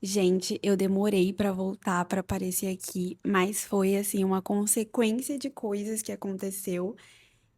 Gente, eu demorei pra voltar pra aparecer aqui, mas foi assim uma consequência de coisas que aconteceu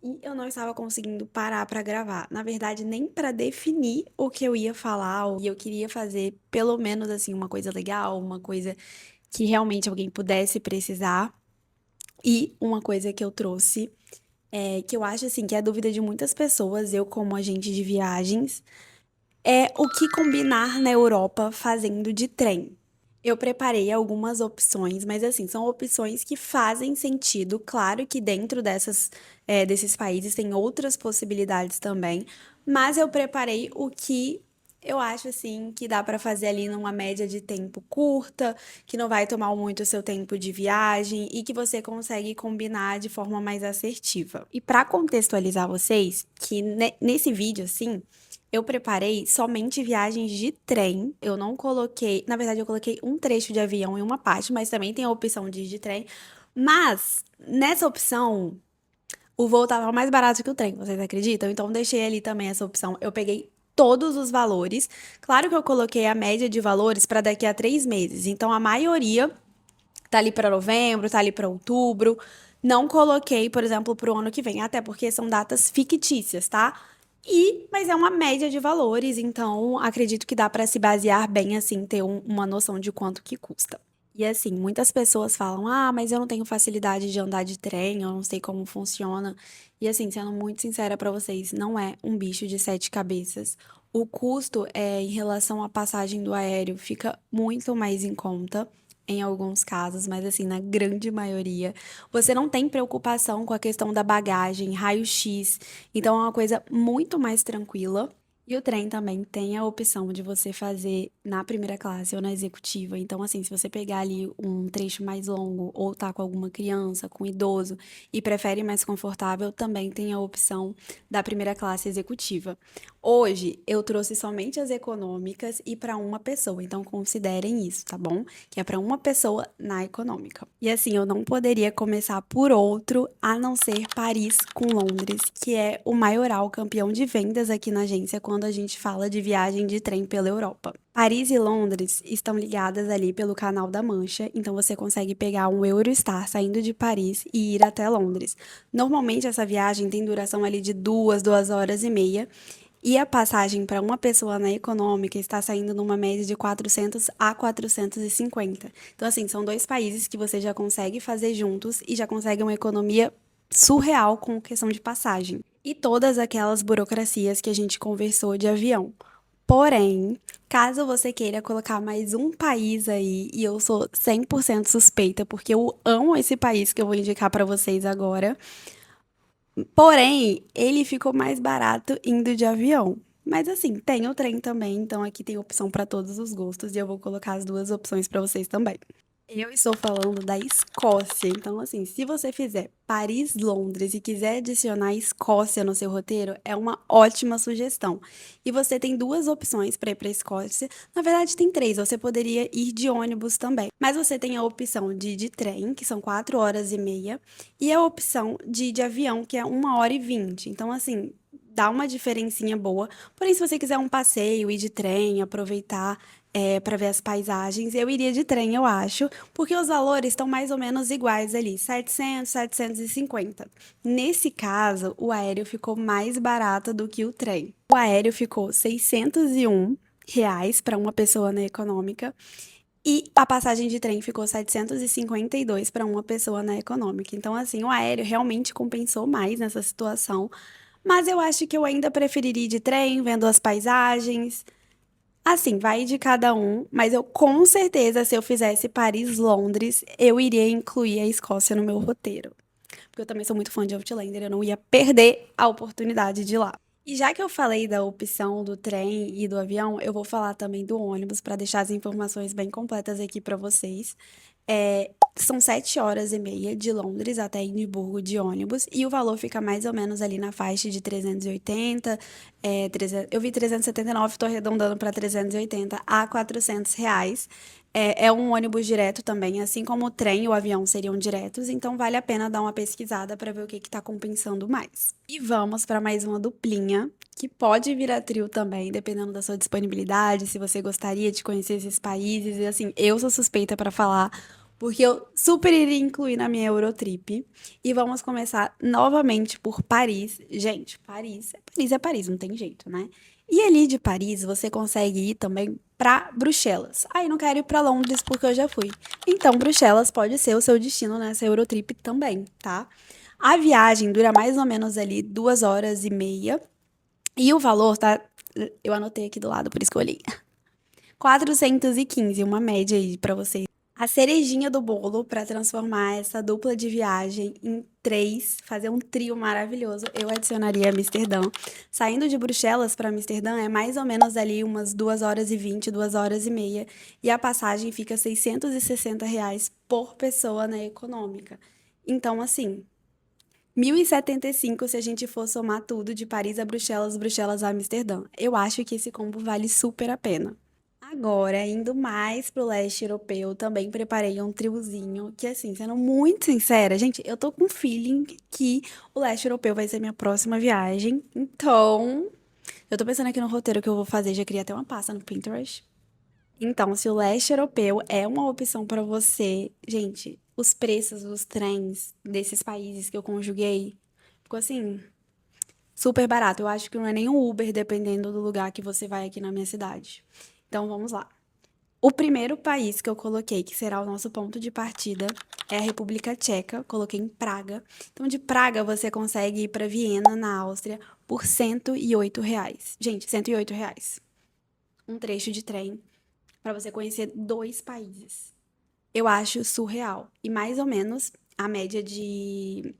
e eu não estava conseguindo parar pra gravar. Na verdade, nem pra definir o que eu ia falar, e eu queria fazer pelo menos assim uma coisa legal, uma coisa que realmente alguém pudesse precisar. E uma coisa que eu trouxe que eu acho assim que é a dúvida de muitas pessoas, eu como agente de viagens, é o que combinar na Europa fazendo de trem. Eu preparei algumas opções, mas assim, são opções que fazem sentido. Claro que dentro desses países tem outras possibilidades também, mas eu preparei o que eu acho assim que dá para fazer ali numa média de tempo curta, que não vai tomar muito o seu tempo de viagem e que você consegue combinar de forma mais assertiva. E para contextualizar vocês, que nesse vídeo assim, eu preparei somente viagens de trem. Eu não coloquei. Na verdade, eu coloquei um trecho de avião em uma parte, mas também tem a opção de ir de trem. Mas, nessa opção, o voo tava mais barato que o trem, vocês acreditam? Então, deixei ali também essa opção. Eu peguei todos os valores. Claro que eu coloquei a média de valores para daqui a 3 meses. Então, a maioria tá ali para novembro, tá ali para outubro. Não coloquei, por exemplo, para o ano que vem, até porque são datas fictícias, tá? Mas é uma média de valores, então acredito que dá para se basear bem assim, ter uma noção de quanto que custa. E assim, muitas pessoas falam: "Ah, mas eu não tenho facilidade de andar de trem, eu não sei como funciona". E assim, sendo muito sincera para vocês, não é um bicho de sete cabeças. O custo em relação à passagem do aéreo fica muito mais em conta em alguns casos, mas assim, na grande maioria, você não tem preocupação com a questão da bagagem, raio-x, então é uma coisa muito mais tranquila. E o trem também tem a opção de você fazer na primeira classe ou na executiva. Então, assim, se você pegar ali um trecho mais longo ou tá com alguma criança, com idoso e prefere mais confortável, também tem a opção da primeira classe executiva. Hoje eu trouxe somente as econômicas e para uma pessoa, então considerem isso, tá bom? Que é para uma pessoa na econômica. E assim, eu não poderia começar por outro a não ser Paris com Londres, que é o maioral campeão de vendas aqui na agência quando a gente fala de viagem de trem pela Europa. Paris e Londres estão ligadas ali pelo Canal da Mancha, então você consegue pegar um Eurostar saindo de Paris e ir até Londres. Normalmente essa viagem tem duração ali de 2 horas e meia. E a passagem para uma pessoa na econômica está saindo numa média de 400 a 450. Então, assim, são dois países que você já consegue fazer juntos e já consegue uma economia surreal com questão de passagem. E todas aquelas burocracias que a gente conversou de avião. Porém, caso você queira colocar mais um país aí, e eu sou 100% suspeita, porque eu amo esse país que eu vou indicar para vocês agora. Porém, ele ficou mais barato indo de avião. Mas assim, tem o trem também, então aqui tem opção para todos os gostos e eu vou colocar as duas opções para vocês também. Eu estou falando da Escócia, então assim, se você fizer Paris-Londres e quiser adicionar a Escócia no seu roteiro, é uma ótima sugestão. E você tem duas opções para ir para a Escócia. Na verdade, tem três. Você poderia ir de ônibus também, mas você tem a opção de ir de trem, que são 4 horas e meia, e a opção de ir de avião, que é 1 hora e 20. Então, assim, dá uma diferencinha boa. Porém, se você quiser um passeio, ir de trem, aproveitar para ver as paisagens, eu iria de trem, eu acho, porque os valores estão mais ou menos iguais ali, 700, 750. Nesse caso, o aéreo ficou mais barato do que o trem. O aéreo ficou R$ 601 para uma pessoa na econômica e a passagem de trem ficou 752 para uma pessoa na econômica. Então, assim, o aéreo realmente compensou mais nessa situação. Mas eu acho que eu ainda preferiria ir de trem, vendo as paisagens. Assim, vai de cada um, mas eu com certeza, se eu fizesse Paris-Londres, eu iria incluir a Escócia no meu roteiro. Porque eu também sou muito fã de Outlander, eu não ia perder a oportunidade de ir lá. E já que eu falei da opção do trem e do avião, eu vou falar também do ônibus para deixar as informações bem completas aqui para vocês. São 7 horas e meia de Londres até Edimburgo de ônibus e o valor fica mais ou menos ali na faixa de 380, 300, eu vi 379, estou arredondando para 380 a R$ 400. É um ônibus direto também, assim como o trem e o avião seriam diretos, então vale a pena dar uma pesquisada para ver o que está compensando mais. E vamos para mais uma duplinha, que pode virar trio também, dependendo da sua disponibilidade, se você gostaria de conhecer esses países. E assim, eu sou suspeita para falar, porque eu super iria incluir na minha Eurotrip. E vamos começar novamente por Paris. Gente, Paris é Paris, não tem jeito, né? E ali de Paris, você consegue ir também para Bruxelas. Aí não quero ir para Londres porque eu já fui. Então, Bruxelas pode ser o seu destino nessa Eurotrip também, tá? A viagem dura mais ou menos ali 2 horas e meia. E o valor tá. Eu anotei aqui do lado, por isso que eu olhei. 415, uma média aí pra vocês. A cerejinha do bolo para transformar essa dupla de viagem em três, fazer um trio maravilhoso, eu adicionaria Amsterdã. Saindo de Bruxelas para Amsterdã é mais ou menos ali umas 2 horas e 20, 2 horas e meia. E a passagem fica R$ 660 por pessoa na econômica. Então, assim, 1.075 se a gente for somar tudo de Paris a Bruxelas, Bruxelas a Amsterdã. Eu acho que esse combo vale super a pena. Agora, indo mais pro leste europeu, também preparei um triozinho que, assim, sendo muito sincera, gente, eu tô com um feeling que o leste europeu vai ser minha próxima viagem. Então, eu tô pensando aqui no roteiro que eu vou fazer, já criei até uma pasta no Pinterest. Então, se o leste europeu é uma opção pra você, gente, os preços dos trens desses países que eu conjuguei, ficou assim, super barato. Eu acho que não é nem um Uber, dependendo do lugar que você vai aqui na minha cidade. Então, vamos lá. O primeiro país que eu coloquei, que será o nosso ponto de partida, é a República Tcheca. Coloquei em Praga. Então, de Praga, você consegue ir para Viena, na Áustria, por R$ 108. Gente, R$ 108. Um trecho de trem para você conhecer dois países. Eu acho surreal. E mais ou menos a média de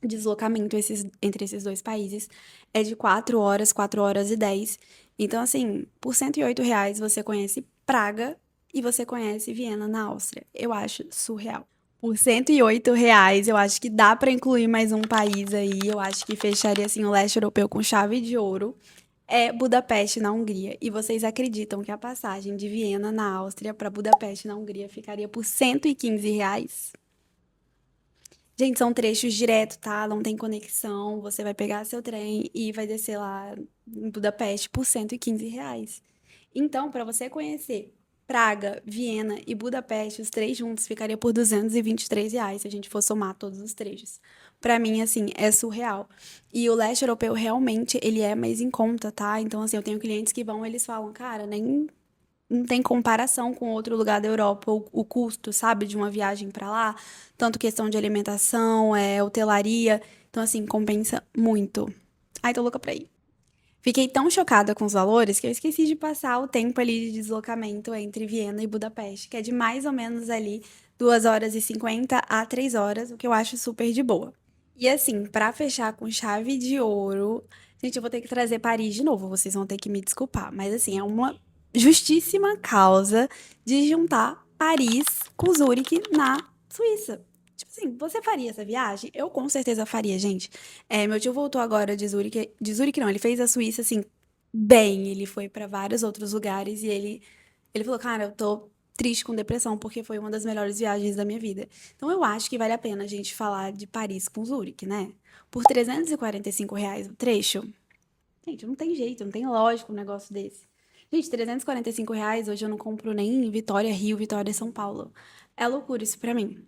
deslocamento entre esses dois países é de 4 horas, 4 horas e 10. Então, assim, por R$ 108 você conhece Praga e você conhece Viena, na Áustria. Eu acho surreal. Por R$ 108, eu acho que dá para incluir mais um país aí. Eu acho que fecharia assim o leste europeu com chave de ouro. É Budapeste, na Hungria. E vocês acreditam que a passagem de Viena, na Áustria, para Budapeste, na Hungria, ficaria por R$ 115? Gente, são trechos direto, tá? Não tem conexão. Você vai pegar seu trem e vai descer lá em Budapeste por R$ 115. Então, para você conhecer Praga, Viena e Budapeste, os três juntos, ficaria por R$ 223, se a gente for somar todos os trechos. Para mim, assim, é surreal. E o leste europeu, realmente, ele é mais em conta, tá? Então, assim, eu tenho clientes que vão, eles falam, cara, nem não tem comparação com outro lugar da Europa, o custo, sabe, de uma viagem para lá, tanto questão de alimentação, hotelaria, então assim, compensa muito. Ai, tô louca pra ir. Fiquei tão chocada com os valores que eu esqueci de passar o tempo ali de deslocamento entre Viena e Budapeste, que é de mais ou menos ali 2 horas e 50 a 3 horas, o que eu acho super de boa. E assim, pra fechar com chave de ouro, gente, eu vou ter que trazer Paris de novo, vocês vão ter que me desculpar, mas assim, é uma justíssima causa de juntar Paris com Zurique na Suíça. Tipo assim, você faria essa viagem? Eu com certeza faria, gente. Meu tio voltou agora de Zurique não, ele fez a Suíça assim bem, ele foi pra vários outros lugares e ele falou, cara, eu tô triste com depressão porque foi uma das melhores viagens da minha vida. Então eu acho que vale a pena a gente falar de Paris com Zurique, né? Por R$ 345 o trecho. Gente, não tem jeito, não tem lógica um negócio desse. Gente, R$ 345 hoje eu não compro nem em Vitória, Rio, Vitória, São Paulo. É loucura isso pra mim.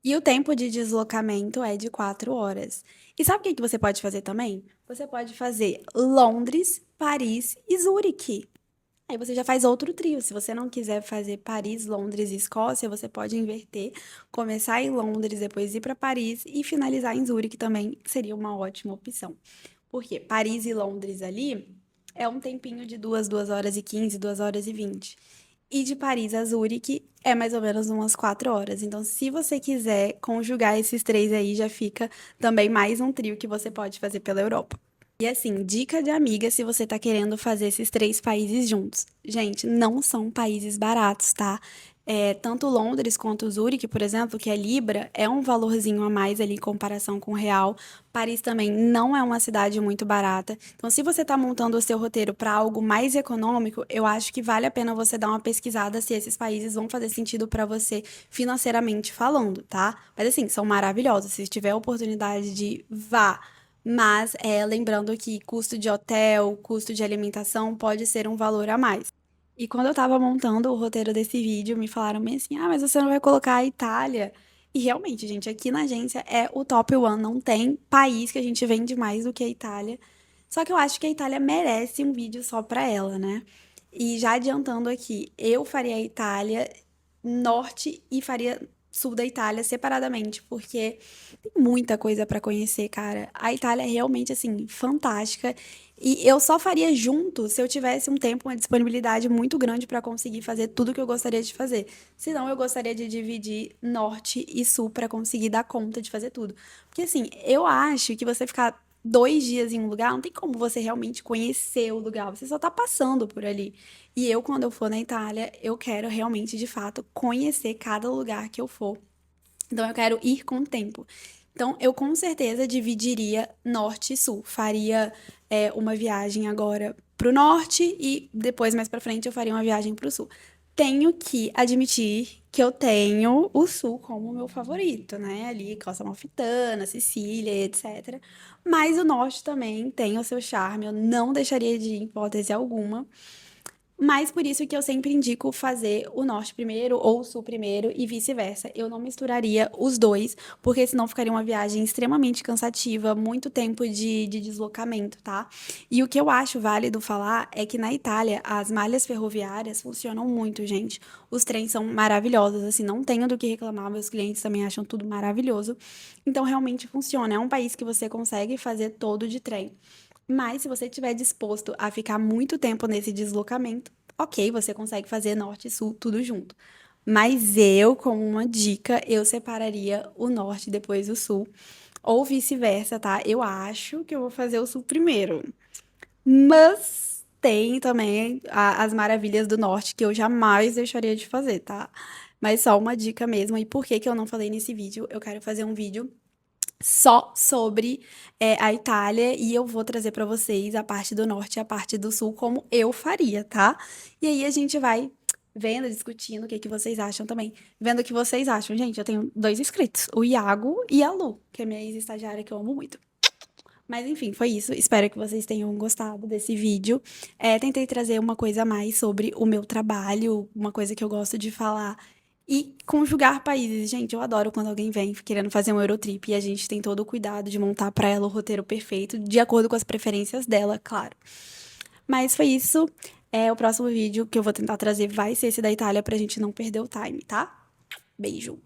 E o tempo de deslocamento é de 4 horas. E sabe o que que você pode fazer também? Você pode fazer Londres, Paris e Zurique. Aí você já faz outro trio. Se você não quiser fazer Paris, Londres e Escócia, você pode inverter, começar em Londres, depois ir para Paris e finalizar em Zurique também, seria uma ótima opção. Porque Paris e Londres ali é um tempinho de 2 horas e 15, 2 horas e 20. E de Paris a Zurique é mais ou menos umas 4 horas. Então, se você quiser conjugar esses três aí, já fica também mais um trio que você pode fazer pela Europa. E assim, dica de amiga se você tá querendo fazer esses três países juntos. Gente, não são países baratos, tá? Tanto Londres quanto Zurique, por exemplo, que é Libra, é um valorzinho a mais ali em comparação com o real. Paris também não é uma cidade muito barata. Então, se você tá montando o seu roteiro para algo mais econômico, eu acho que vale a pena você dar uma pesquisada se esses países vão fazer sentido para você financeiramente falando, tá? Mas assim, são maravilhosos. Se tiver a oportunidade de vá. Mas lembrando que custo de hotel, custo de alimentação pode ser um valor a mais. E quando eu tava montando o roteiro desse vídeo, me falaram bem assim: ah, mas você não vai colocar a Itália? E realmente, gente, aqui na agência é o top one, não tem país que a gente vende mais do que a Itália. Só que eu acho que a Itália merece um vídeo só pra ela, né? E já adiantando aqui, eu faria a Itália norte e faria sul da Itália separadamente, porque tem muita coisa pra conhecer, cara. A Itália é realmente assim fantástica e eu só faria junto se eu tivesse um tempo, uma disponibilidade muito grande pra conseguir fazer tudo que eu gostaria de fazer. Senão eu gostaria de dividir norte e sul pra conseguir dar conta de fazer tudo. Porque assim, eu acho que você ficar 2 dias em um lugar, não tem como você realmente conhecer o lugar, você só tá passando por ali. E eu, quando eu for na Itália, eu quero realmente, de fato, conhecer cada lugar que eu for. Então, eu quero ir com o tempo. Então, eu com certeza dividiria norte e sul. Faria uma viagem agora pro norte e depois, mais pra frente, eu faria uma viagem pro sul. Tenho que admitir que eu tenho o sul como meu favorito, né? Ali, Costa Amalfitana, Sicília, etc. Mas o norte também tem o seu charme, eu não deixaria de ir em hipótese alguma. Mas por isso que eu sempre indico fazer o norte primeiro ou o sul primeiro e vice-versa. Eu não misturaria os dois, porque senão ficaria uma viagem extremamente cansativa, muito tempo de deslocamento, tá? E o que eu acho válido falar é que na Itália as malhas ferroviárias funcionam muito, gente. Os trens são maravilhosos, assim, não tenho do que reclamar, meus clientes também acham tudo maravilhoso. Então realmente funciona. É um país que você consegue fazer todo de trem. Mas se você estiver disposto a ficar muito tempo nesse deslocamento, ok, você consegue fazer norte e sul tudo junto. Mas eu, como uma dica, eu separaria o norte e depois o sul. Ou vice-versa, tá? Eu acho que eu vou fazer o sul primeiro. Mas tem também as maravilhas do norte que eu jamais deixaria de fazer, tá? Mas só uma dica mesmo. E por que que eu não falei nesse vídeo? Eu quero fazer um vídeo só sobre a Itália e eu vou trazer pra vocês a parte do norte e a parte do sul como eu faria, tá? E aí a gente vai vendo, discutindo o que que vocês acham também. Vendo o que vocês acham. Gente, eu tenho dois inscritos, o Iago e a Lu, que é minha ex-estagiária que eu amo muito. Mas enfim, foi isso. Espero que vocês tenham gostado desse vídeo. Tentei trazer uma coisa a mais sobre o meu trabalho, uma coisa que eu gosto de falar. E conjugar países. Gente, eu adoro quando alguém vem querendo fazer um Eurotrip e a gente tem todo o cuidado de montar pra ela o roteiro perfeito, de acordo com as preferências dela, claro. Mas foi isso. O próximo vídeo que eu vou tentar trazer vai ser esse da Itália pra gente não perder o time, tá? Beijo.